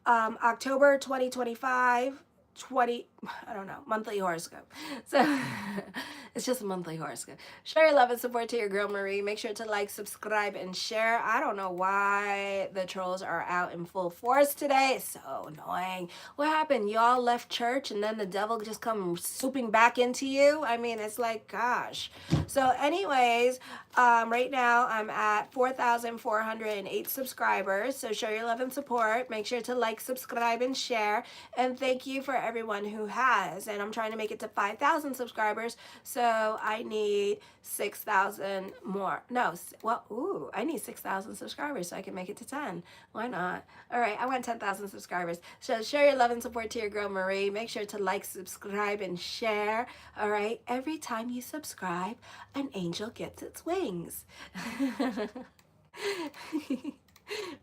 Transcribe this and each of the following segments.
October 2025, I don't know, monthly horoscope. So it's just a monthly horoscope. Share your love and support to your girl Marie. Make sure to like, subscribe, and share. I don't know why the trolls are out in full force today. It's so annoying. What happened? Y'all left church and then the devil just come swooping back into you? I mean, it's like, gosh. So anyways, right now I'm at 4,408 subscribers. So show your love and support. Make sure to like, subscribe, and share. And thank you for everyone who has. And I'm trying to make it to 5,000 subscribers. So I need 6,000 more. No, well, ooh, I need 6,000 subscribers so I can make it to 10. Why not? All right, I want 10,000 subscribers. So share your love and support to your girl Marie. Make sure to like, subscribe, and share. All right, every time you subscribe, an angel gets its wings.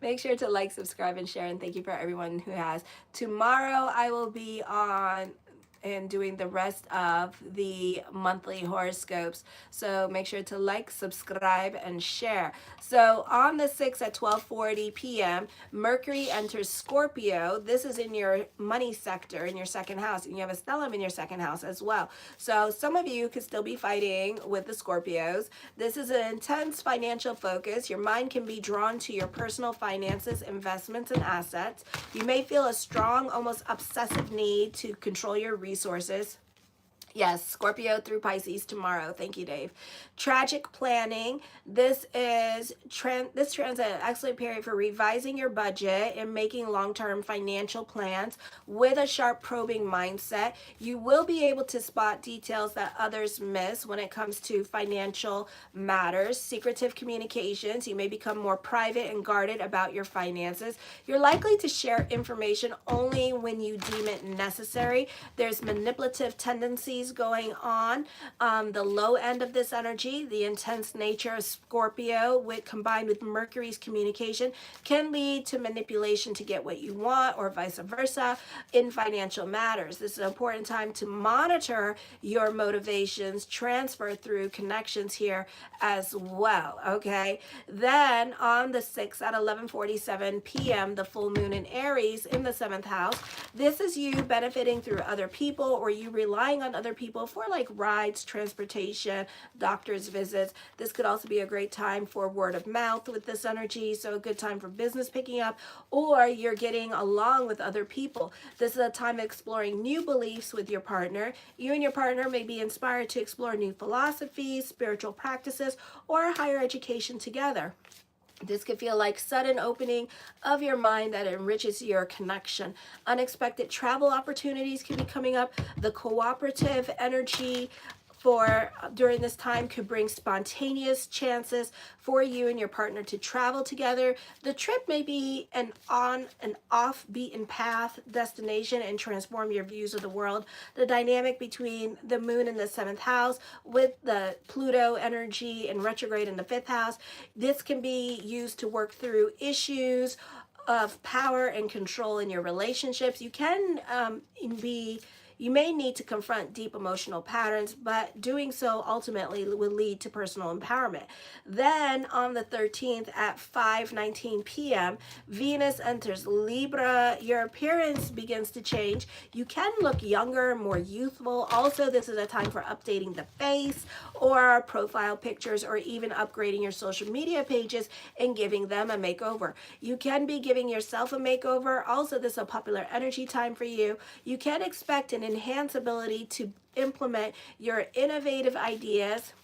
Make sure to like, subscribe, and share. And thank you for everyone who has. Tomorrow I will be on and doing the rest of the monthly horoscopes. So make sure to like, subscribe, and share. So on the 6th at 12:40 p.m., Mercury enters Scorpio. This is in your money sector, in your second house, and you have a stellium in your second house as well. So some of you could still be fighting with the Scorpios. This is an intense financial focus. Your mind can be drawn to your personal finances, investments, and assets. You may feel a strong, almost obsessive need to control your resources. Yes, Scorpio through Pisces tomorrow. Thank you, Dave. Tragic planning. This transit an excellent period for revising your budget and making long-term financial plans with a sharp probing mindset. You will be able to spot details that others miss when it comes to financial matters. Secretive communications. You may become more private and guarded about your finances. You're likely to share information only when you deem it necessary. There's manipulative tendencies going on. The low end of this energy, the intense nature of Scorpio combined with Mercury's communication, can lead to manipulation to get what you want or vice versa in financial matters. This is an important time to monitor your motivations, transfer through connections here as well, okay? Then on the 6th at 11:47 p.m., the full moon in Aries in the 7th house. This is you benefiting through other people or you relying on other people for like rides, transportation, doctor's visits. This could also be a great time for word of mouth with this energy, so a good time for business picking up, or you're getting along with other people. This is a time of exploring new beliefs with your partner. You and your partner may be inspired to explore new philosophies, spiritual practices, or higher education together. This could feel like sudden opening of your mind that enriches your connection. Unexpected travel opportunities can be coming up. The cooperative energy for during this time could bring spontaneous chances for you and your partner to travel together. The trip may be an on and off beaten path destination and transform your views of the world. The dynamic between the moon in the 7th house with the Pluto energy and retrograde in the 5th house, this can be used to work through issues of power and control in your relationships. You may need to confront deep emotional patterns, but doing so ultimately will lead to personal empowerment. Then on the 13th at 5:19 p.m., Venus enters Libra. Your appearance begins to change. You can look younger, more youthful. Also, this is a time for updating the face or profile pictures or even upgrading your social media pages and giving them a makeover. You can be giving yourself a makeover. Also, this is a popular energy time for you. You can expect an enhanced ability to implement your innovative ideas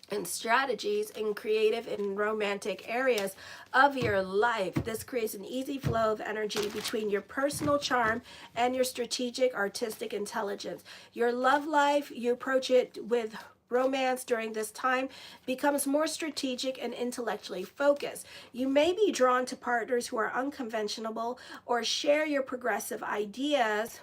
and strategies in creative and romantic areas of your life. This creates an easy flow of energy between your personal charm and your strategic artistic intelligence. Your love life, you approach it with romance during this time, becomes more strategic and intellectually focused. You may be drawn to partners who are unconventional or share your progressive ideas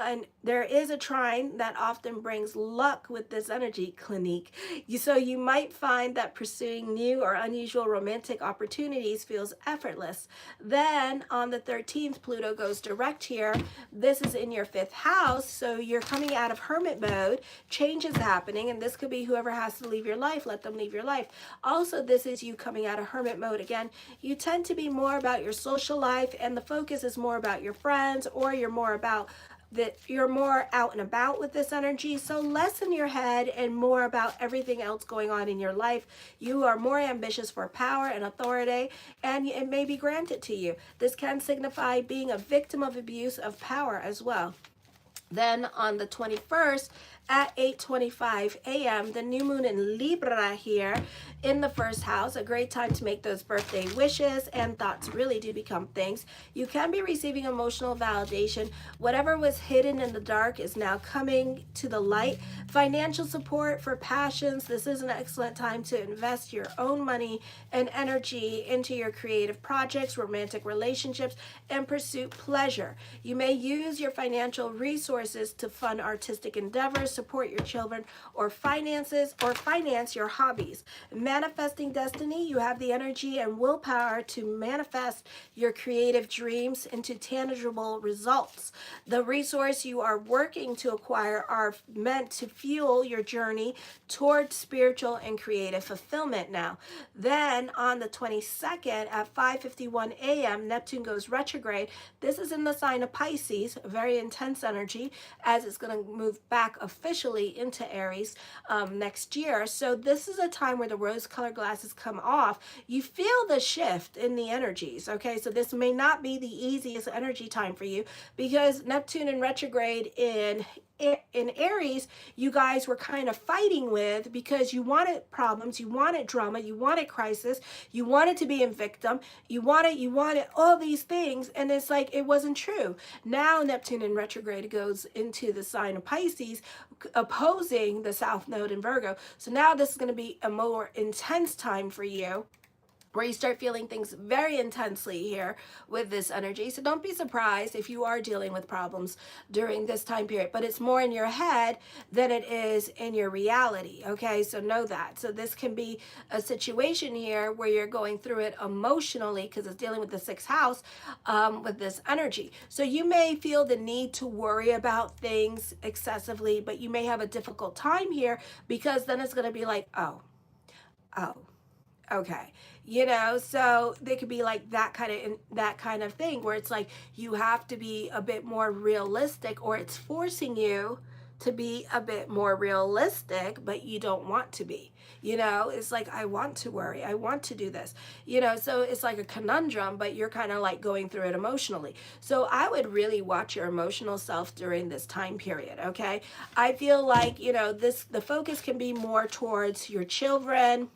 and there is a trine that often brings luck with this energy, Clinique. So you might find that pursuing new or unusual romantic opportunities feels effortless. Then on the 13th, Pluto goes direct here. This is in your 5th house, so you're coming out of hermit mode. Change is happening, and this could be whoever has to leave your life, let them leave your life. Also, this is you coming out of hermit mode. Again, you tend to be more about your social life, and the focus is more about your friends, or you're more about that you're more out and about with this energy. So less in your head and more about everything else going on in your life. You are more ambitious for power and authority, and it may be granted to you. This can signify being a victim of abuse of power as well. Then on the 21st at 8:25 a.m., the new moon in Libra here in the 1st house, a great time to make those birthday wishes, and thoughts really do become things. You can be receiving emotional validation. Whatever was hidden in the dark is now coming to the light. Financial support for passions. This is an excellent time to invest your own money and energy into your creative projects, romantic relationships, and pursue pleasure. You may use your financial resources to fund artistic endeavors, support your children, or finance your hobbies. Manifesting destiny, you have the energy and willpower to manifest your creative dreams into tangible results. The resource you are working to acquire are meant to fuel your journey toward spiritual and creative fulfillment now. Then on the 22nd at 5:51 a.m., Neptune goes retrograde. This is in the sign of Pisces, very intense energy, as it's going to move back officially into Aries next year. So this is a time where the rose-colored glasses come off. You feel the shift in the energies, okay? So this may not be the easiest energy time for you, because Neptune in retrograde in Aries, you guys were kind of fighting with, because you wanted problems, you wanted drama, you wanted crisis, you wanted to be a victim, you wanted all these things, and it's like it wasn't true. Now Neptune in retrograde goes into the sign of Pisces, opposing the South Node in Virgo. So now this is going to be a more intense time for you, where you start feeling things very intensely here with this energy. So don't be surprised if you are dealing with problems during this time period, but it's more in your head than it is in your reality, okay? So know that. So this can be a situation here where you're going through it emotionally, because it's dealing with the 6th house with this energy. So you may feel the need to worry about things excessively, but you may have a difficult time here, because then it's going to be like, oh, okay, so they could be like that kind of thing, where it's like you have to be a bit more realistic, or it's forcing you to be a bit more realistic, but you don't want to be. It's like, I want to worry, I want to do this, so it's like a conundrum, but you're kind of like going through it emotionally. So I would really watch your emotional self during this time period, okay? I feel like, the focus can be more towards your children.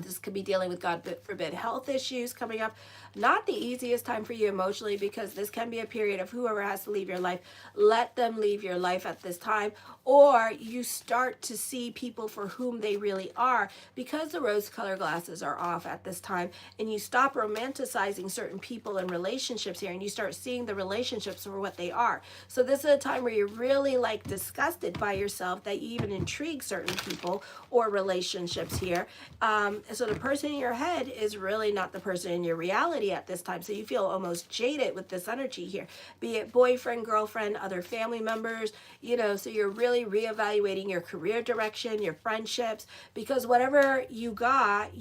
This could be dealing with, God forbid, health issues coming up. Not the easiest time for you emotionally, because this can be a period of whoever has to leave your life, let them leave your life at this time. Or you start to see people for whom they really are, because the rose-colored glasses are off at this time, and you stop romanticizing certain people and relationships here, and you start seeing the relationships for what they are. So this is a time where you're really like disgusted by yourself that you even intrigue certain people or relationships here. So the person in your head is really not the person in your reality at this time. So you feel almost jaded with this energy here, be it boyfriend, girlfriend, other family members, so you're really reevaluating your career direction, your friendships, because whatever you got,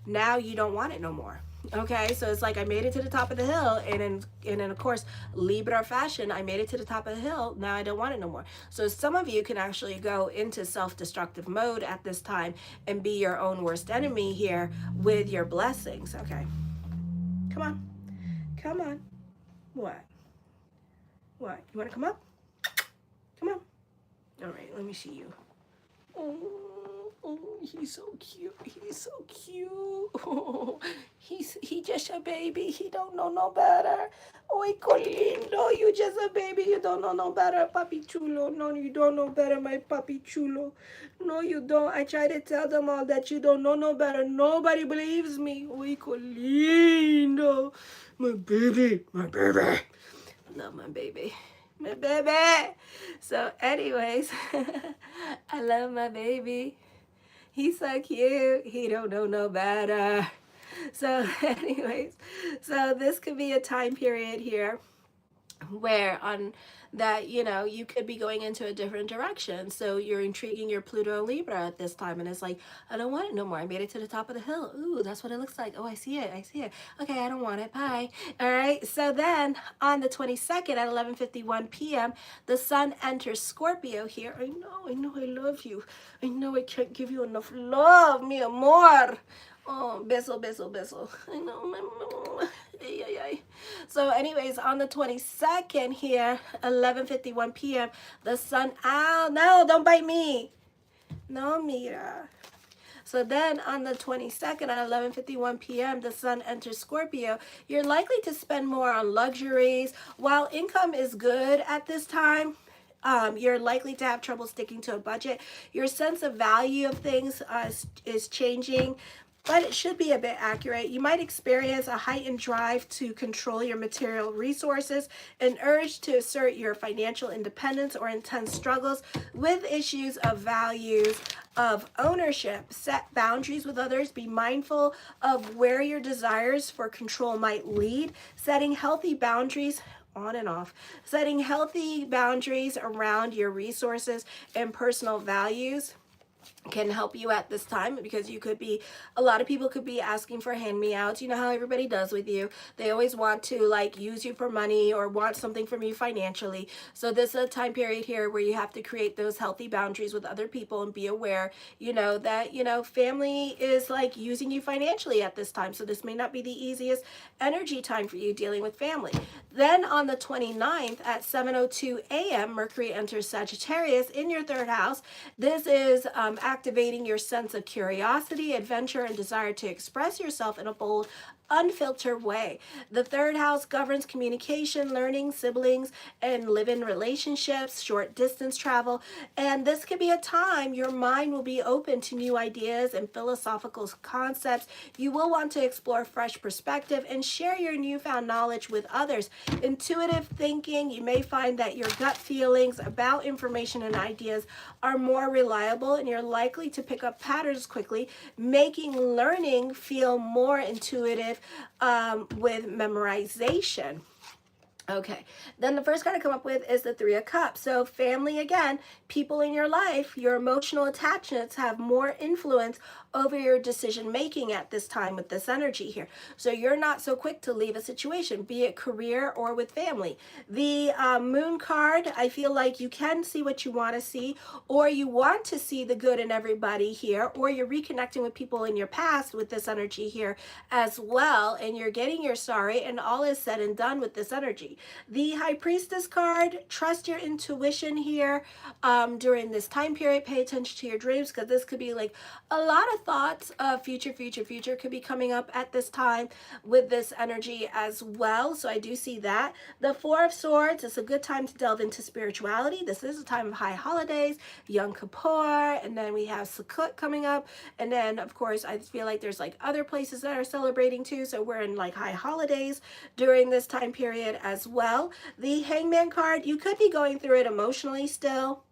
now you don't want it no more. Okay, so it's like, I made it to the top of the hill, and in of course Libra fashion, I made it to the top of the hill, now I don't want it no more. So some of you can actually go into self-destructive mode at this time and be your own worst enemy here with your blessings. Okay, come on. What you want to come up? Come on. All right, let me see you. Oh, he's so cute. Oh, he just a baby. He don't know no better. Oy, lindo, you just a baby. You don't know no better, papi chulo. No, you don't know better, my papi chulo. No, you don't. I try to tell them all that you don't know no better. Nobody believes me. Oy, lindo, my baby. Love my baby. My baby. So anyways, I love my baby. He's so cute. He don't know no better. So anyways, so this could be a time period here where on that, you know, you could be going into a different direction. So you're intriguing your Pluto and Libra at this time, and it's like, I don't want it no more. I made it to the top of the hill. Ooh, that's what it looks like. Oh, I see it. I see it. Okay, I don't want it. Bye. All right. So then on the 22nd at 11:51 p.m., the sun enters Scorpio here. I know I love you. I know I can't give you enough love, mi amor. Oh, beso, beso, beso. I know, my. Ay, ay, ay. So anyways, on the 22nd here, 11:51 p.m., the sun, ow, no, don't bite me. No, Mira. So then on the 22nd at 11:51 p.m., the sun enters Scorpio. You're likely to spend more on luxuries. While income is good at this time, you're likely to have trouble sticking to a budget. Your sense of value of things is changing, but it should be a bit accurate. You might experience a heightened drive to control your material resources, an urge to assert your financial independence, or intense struggles with issues of values of ownership. Set boundaries with others. Be mindful of where your desires for control might lead. Setting healthy boundaries on and off. Setting healthy boundaries around your resources and personal values can help you at this time, because you could be, a lot of people could be asking for hand-me-outs. You know how everybody does with you. They always want to like use you for money or want something from you financially. So this is a time period here where you have to create those healthy boundaries with other people and be aware, you know, that, you know, family is like using you financially at this time. So this may not be the easiest energy time for you dealing with family. Then on the 29th at 7:02 a.m., Mercury enters Sagittarius in your third house. This is activating your sense of curiosity, adventure, and desire to express yourself in a bold, unfiltered way. The third house governs communication, learning, siblings, and live-in relationships, short distance travel. And this could be a time your mind will be open to new ideas and philosophical concepts. You will want to explore fresh perspective and share your newfound knowledge with others. Intuitive thinking, you may find that your gut feelings about information and ideas are more reliable, and you're likely to pick up patterns quickly, making learning feel more intuitive with memorization. Okay, then the first card I come up with is the Three of Cups. So family again, people in your life, your emotional attachments have more influence over your decision making at this time with this energy here. So you're not so quick to leave a situation, be it career or with family. The Moon card, I feel like you can see what you want to see, or you want to see the good in everybody here, or you're reconnecting with people in your past with this energy here as well, and you're getting your sorry, and all is said and done with this energy. The High Priestess card, trust your intuition here during this time period. Pay attention to your dreams, because this could be like a lot of thoughts of future could be coming up at this time with this energy as well. So I do see that. The Four of Swords, it's a good time to delve into spirituality. This is a time of high holidays, Yom Kippur, and then we have Sukkot coming up. And then, of course, I feel like there's like other places that are celebrating too. So we're in like high holidays during this time period as well. The Hangman card, you could be going through it emotionally still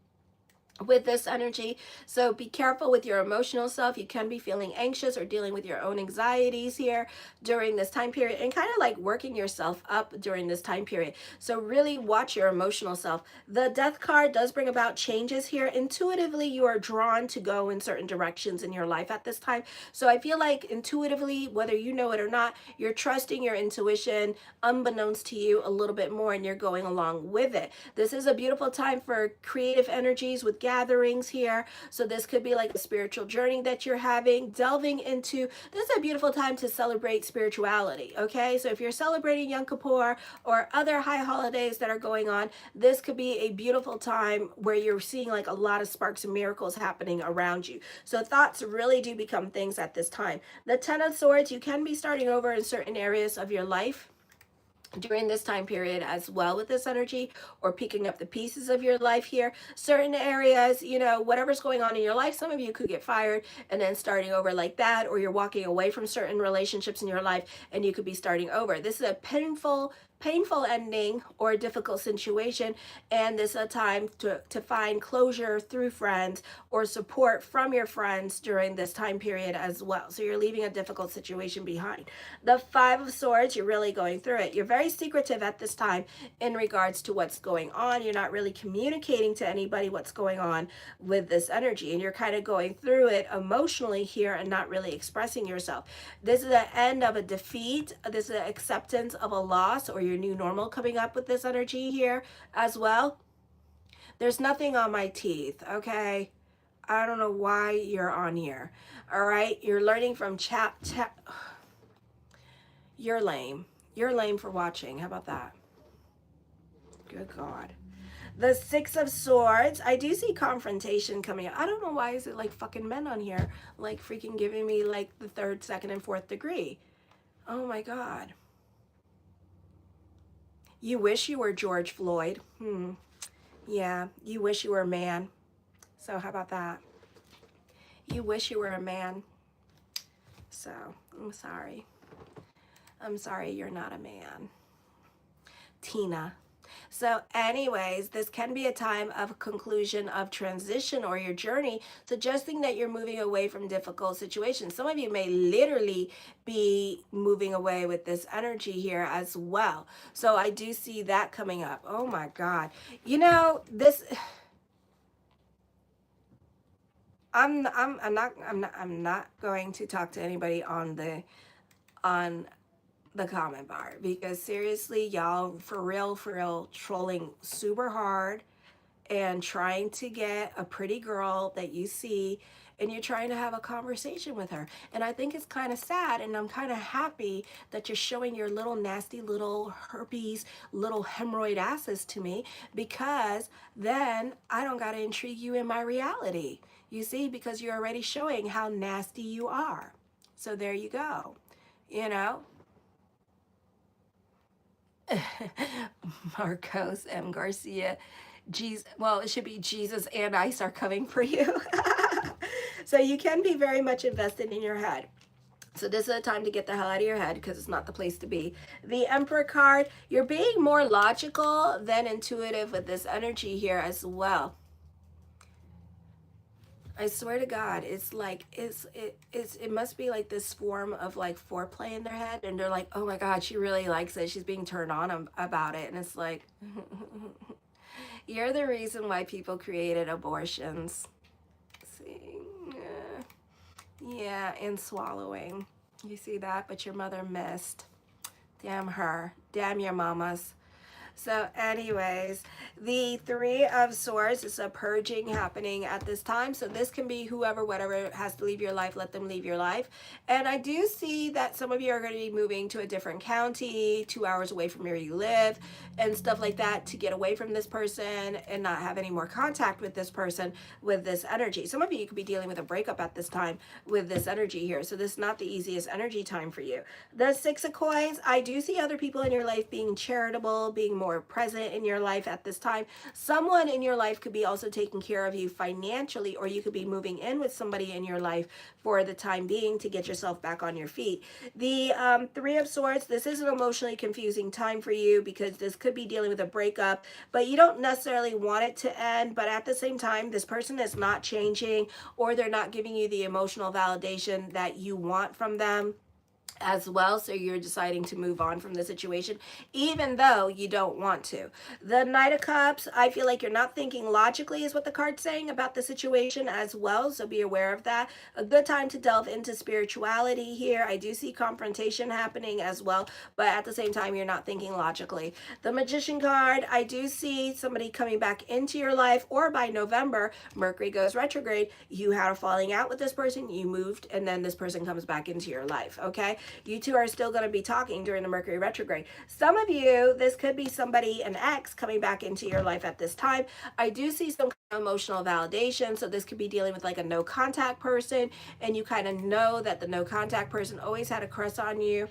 with this energy. So be careful with your emotional self. You can be feeling anxious or dealing with your own anxieties here during this time period, and kind of like working yourself up during this time period. So really watch your emotional self. The Death card does bring about changes here. Intuitively, you are drawn to go in certain directions in your life at this time. So I feel like intuitively, whether you know it or not, you're trusting your intuition unbeknownst to you a little bit more, and you're going along with it. This is a beautiful time for creative energies with gatherings here. So this could be like a spiritual journey that you're having, delving into. This is a beautiful time to celebrate spirituality. Okay, so if you're celebrating Yom Kippur or other high holidays that are going on, this could be a beautiful time where you're seeing like a lot of sparks and miracles happening around you. So thoughts really do become things at this time. The Ten of Swords, you can be starting over in certain areas of your life during this time period as well with this energy, or picking up the pieces of your life here. Certain areas, you know, whatever's going on in your life, some of you could get fired and then starting over like that, or you're walking away from certain relationships in your life and you could be starting over. This is a painful painful ending or a difficult situation, and this is a time to find closure through friends or support from your friends during this time period as well. So you're leaving a difficult situation behind. The Five of Swords, you're really going through it. You're very secretive at this time in regards to what's going on. You're not really communicating to anybody what's going on with this energy, and you're kind of going through it emotionally here and not really expressing yourself. This is the end of a defeat. This is the acceptance of a loss or your new normal coming up with this energy here as well. There's nothing on my teeth, okay? I don't know why you're on here. All right, you're learning from You're lame. You're lame for watching. How about that? Good God. The Six of Swords. I do see confrontation coming up. I don't know why is it like fucking men on here, like freaking giving me like the third, second, and fourth degree. Oh my God. You wish you were George Floyd. Yeah, you wish you were a man. So how about that? You wish you were a man. So I'm sorry. I'm sorry you're not a man. Tina. So anyways, this can be a time of conclusion of transition or your journey, suggesting that you're moving away from difficult situations. Some of you may literally be moving away with this energy here as well. So I do see that coming up. Oh my God. You know, this I'm not going to talk to anybody on the comment bar, because seriously, y'all, for real, trolling super hard and trying to get a pretty girl that you see, and you're trying to have a conversation with her. And I think it's kind of sad, and I'm kind of happy that you're showing your little nasty little herpes, little hemorrhoid asses to me, because then I don't got to intrigue you in my reality. You see, because you're already showing how nasty you are. So there you go. You know? Marcos M. Garcia. Well, it should be Jesus and Ice are coming for you. So you can be very much invested in your head. So this is a time to get the hell out of your head, because it's not the place to be. The Emperor card, you're being more logical than intuitive with this energy here as well. I swear to God, it's like it must be like this form of like foreplay in their head, and they're like, oh my God, she really likes it. She's being turned on about it, and it's like, you're the reason why people created abortions. See, yeah, and swallowing. You see that, but your mother missed. Damn her. Damn your mamas. So anyways, the Three of Swords is a purging happening at this time. So this can be whoever, whatever has to leave your life, let them leave your life. And I do see that some of you are going to be moving to a different county, 2 hours away from where you live and stuff like that, to get away from this person and not have any more contact with this person with this energy. Some of you could be dealing with a breakup at this time with this energy here. So this is not the easiest energy time for you. The Six of Coins, I do see other people in your life being charitable, being more present in your life at this time. Someone in your life could be also taking care of you financially, or you could be moving in with somebody in your life for the time being to get yourself back on your feet. The Three of Swords, this is an emotionally confusing time for you, because this could be dealing with a breakup, but you don't necessarily want it to end. But at the same time, this person is not changing, or they're not giving you the emotional validation that you want from them as well. So you're deciding to move on from the situation, even though you don't want to. The Knight of Cups, I feel like you're not thinking logically, is what the card's saying about the situation as well. So be aware of that. A good time to delve into spirituality here. I do see confrontation happening as well, but at the same time, you're not thinking logically. The Magician card, I do see somebody coming back into your life, or by November, Mercury goes retrograde. You had a falling out with this person, you moved, and then this person comes back into your life, okay? You two are still going to be talking during the Mercury retrograde. Some of you, this could be somebody, an ex, coming back into your life at this time. I do see some kind of emotional validation. So this could be dealing with like a no contact person, and you kind of know that the no contact person always had a crush on you.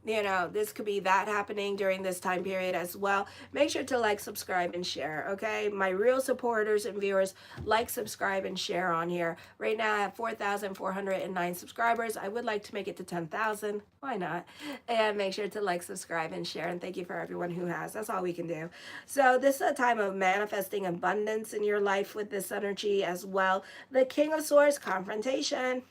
You know, this could be that happening during this time period as well. Make sure to like, subscribe, and share, okay? My real supporters and viewers, like, subscribe, and share on here. Right now I have 4,409 subscribers. I would like to make it to 10,000. Why not? And make sure to like, subscribe, and share. And thank you for everyone who has. That's all we can do. So this is a time of manifesting abundance in your life with this energy as well. The King of Swords, confrontation.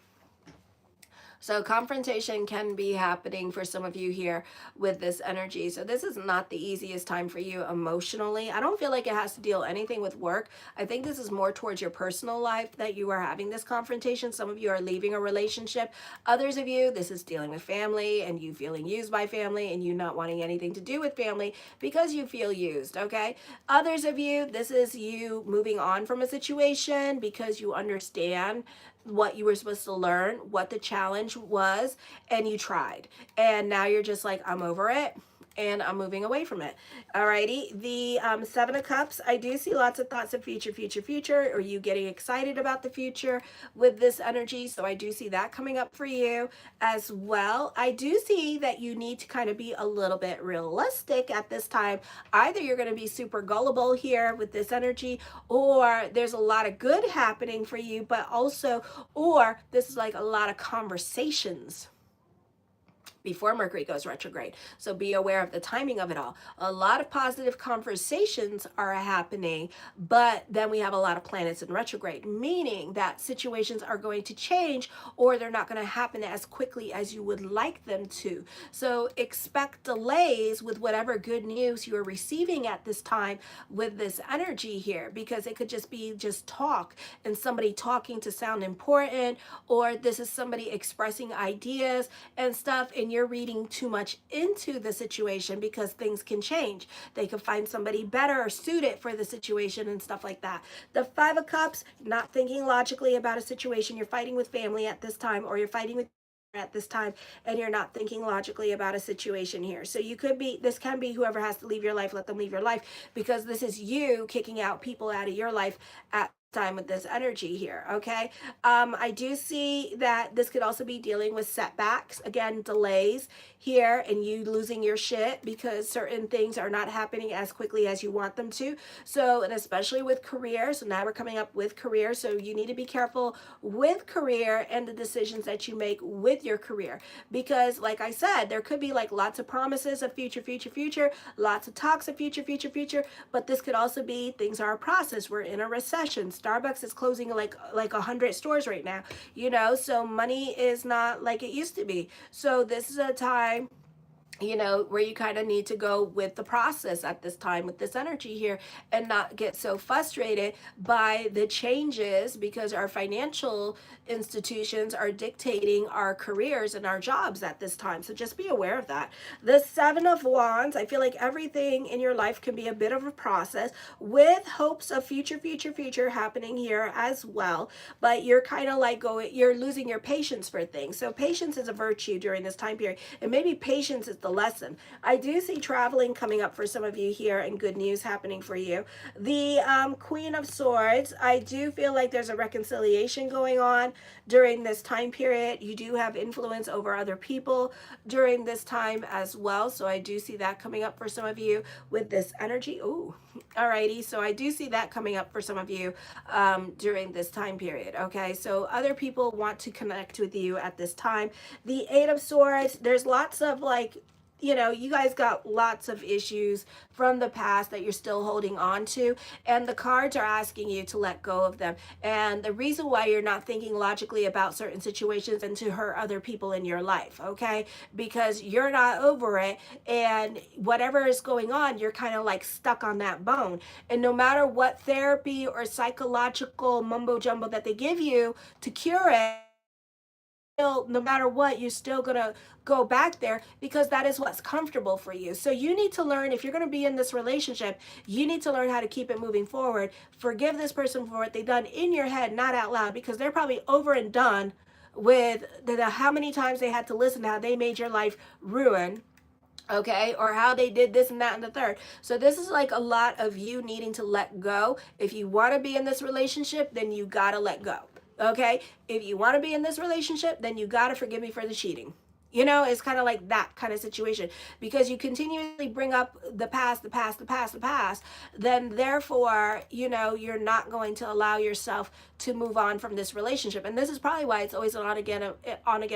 So confrontation can be happening for some of you here with this energy. So this is not the easiest time for you emotionally. I don't feel like it has to deal anything with work. I think this is more towards your personal life that you are having this confrontation. Some of you are leaving a relationship. Others of you, this is dealing with family and you feeling used by family and you not wanting anything to do with family because you feel used, okay? Others of you, this is you moving on from a situation because you understand what you were supposed to learn, what the challenge was, and you tried. And now you're just like, I'm over it and I'm moving away from it. Alrighty, the Seven of Cups, I do see lots of thoughts of future, future, future, or you getting excited about the future with this energy. So I do see that coming up for you as well. I do see that you need to kind of be a little bit realistic at this time. Either you're going to be super gullible here with this energy, or there's a lot of good happening for you, but also, or this is like a lot of conversations before Mercury goes retrograde. So be aware of the timing of it all. A lot of positive conversations are happening, but then we have a lot of planets in retrograde, meaning that situations are going to change or they're not going to happen as quickly as you would like them to. So expect delays with whatever good news you are receiving at this time with this energy here, because it could just be just talk and somebody talking to sound important, or this is somebody expressing ideas and stuff, and you're reading too much into the situation because things can change. They could find somebody better suited for the situation and stuff like that. The Five of Cups, not thinking logically about a situation. You're fighting with family at this time, or you're fighting with at this time, and you're not thinking logically about a situation here. So you could be, this can be whoever has to leave your life, let them leave your life, because this is you kicking out people out of your life at time with this energy here. Okay, I do see that this could also be dealing with setbacks, again, delays here, and you losing your shit because certain things are not happening as quickly as you want them to. So, and especially with career, so now we're coming up with career, so you need to be careful with career and the decisions that you make with your career, because like I said, there could be like lots of promises of future, future, future, lots of talks of future, future, future, but this could also be things are a process. We're in a recession. Starbucks is closing like 100 stores right now, you know, so money is not like it used to be. So this is a time, you know, where you kind of need to go with the process at this time with this energy here, and not get so frustrated by the changes, because our financial institutions are dictating our careers and our jobs at this time. So just be aware of that. The Seven of Wands, I feel like everything in your life can be a bit of a process with hopes of future, future, future happening here as well. But you're kind of like you're losing your patience for things. So patience is a virtue during this time period, and maybe patience is the lesson. I do see traveling coming up for some of you here and good news happening for you. The Queen of Swords, I do feel like there's a reconciliation going on during this time period. You do have influence over other people during this time as well. So I do see that coming up for some of you with this energy. Ooh, alrighty. So I do see that coming up for some of you during this time period. Okay, so other people want to connect with you at this time. The Eight of Swords, there's lots of like, you know, you guys got lots of issues from the past that you're still holding on to, and the cards are asking you to let go of them. And the reason why you're not thinking logically about certain situations and to hurt other people in your life, okay, because you're not over it, and whatever is going on, you're kind of like stuck on that bone. And no matter what therapy or psychological mumbo jumbo that they give you to cure it, no matter what, you're still gonna go back there because that is what's comfortable for you. So you need to learn, if you're gonna be in this relationship, you need to learn how to keep it moving forward. Forgive this person for what they've done in your head, not out loud, because they're probably over and done with how many times they had to listen to how they made your life ruin, okay, or how they did this and that and the third. So this is like a lot of you needing to let go. If you want to be in this relationship, then you got to let go. Okay, if you want to be in this relationship, then you got to forgive me for the cheating. You know, it's kind of like that kind of situation, because you continually bring up the past, the past, the past, the past. Then, therefore, you know, you're not going to allow yourself to move on from this relationship. And this is probably why it's always an on again,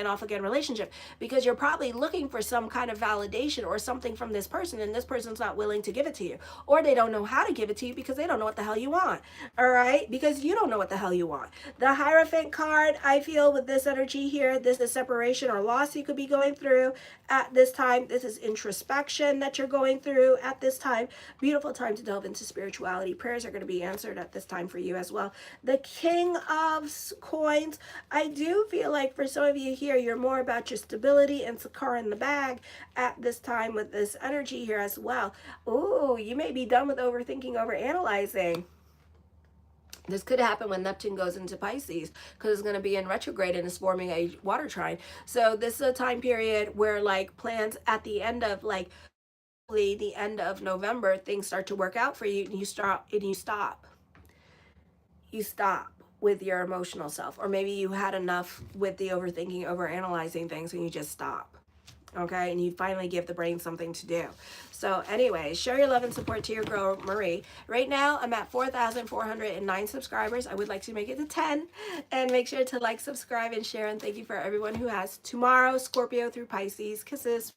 off again relationship, because you're probably looking for some kind of validation or something from this person, and this person's not willing to give it to you, or they don't know how to give it to you because they don't know what the hell you want. All right, because you don't know what the hell you want. The Hierophant card, I feel with this energy here, this is separation or loss you could be going through at this time. This is introspection that you're going through at this time. Beautiful time to delve into spirituality. Prayers are going to be answered at this time for you as well. The King of Coins, I do feel like for some of you here, you're more about your stability and car in the bag at this time with this energy here as well. Ooh, you may be done with overthinking, over analyzing. This could happen when Neptune goes into Pisces, because it's going to be in retrograde and is forming a water trine. So this is a time period where, like, plans at the end of, like, the end of November, things start to work out for you, and you stop with your emotional self. Or maybe you had enough with the overthinking, over analyzing things, and you just stop. Okay, and you finally give the brain something to do. So anyway, show your love and support to your girl Marie. Right now I'm at 4,409 subscribers. I would like to make it to 10, and make sure to like, subscribe, and share. And thank you for everyone who has. Tomorrow, Scorpio through Pisces. Kisses.